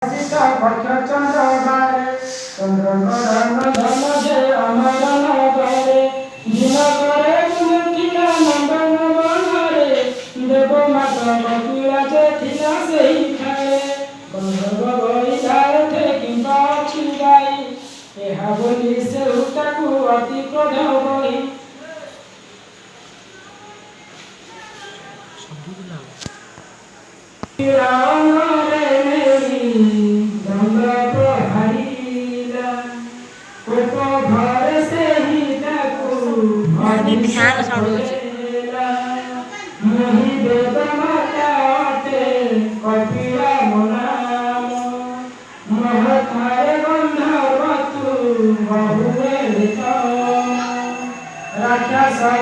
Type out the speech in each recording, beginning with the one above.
सीता पक्ष चंद्र बारे चंद्र गरण धन जे अमर नगरे दिन करे गुणिला नंदन बनरे देव माता बकुला जे थिला सेही खाए गंधर्व गई धारे थे किंबा अच्छी गाई ଏହା ବୋଲି ସେ ଉତାକୁ ଅତି କ୍ରୋଧ ହୋଇ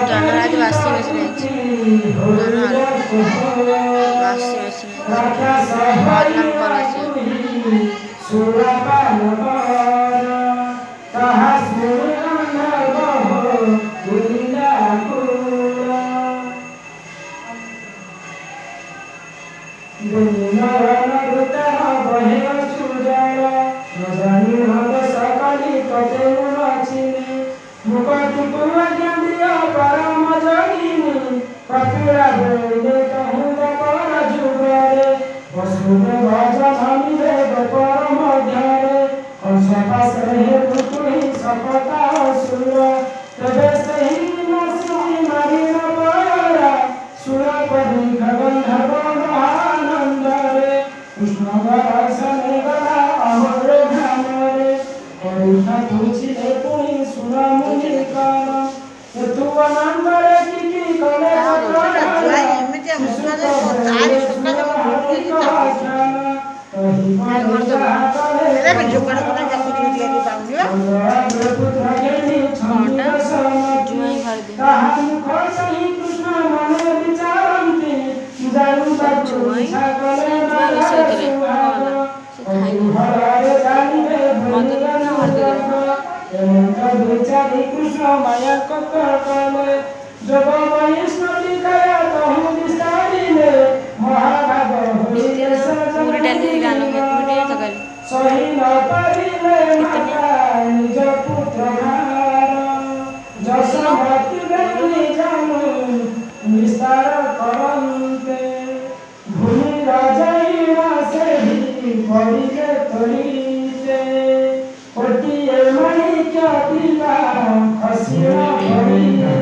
जनराज वासी मेसिन वासी मेसिन बहुत नंबर আছে कृष्ण माया कले जब वैष्णवी कया कहूँ विस्तारिले महाभाग पूरी डाली गाना में पूरी जगह सही न परिले माता निज पुत्र भार जसमति बेनी जानू विस्तार करन्ते भूमि राजाइना से ही पड़िले तोड़ीते कोटिए मणि क्या दिला हसीना पड़ी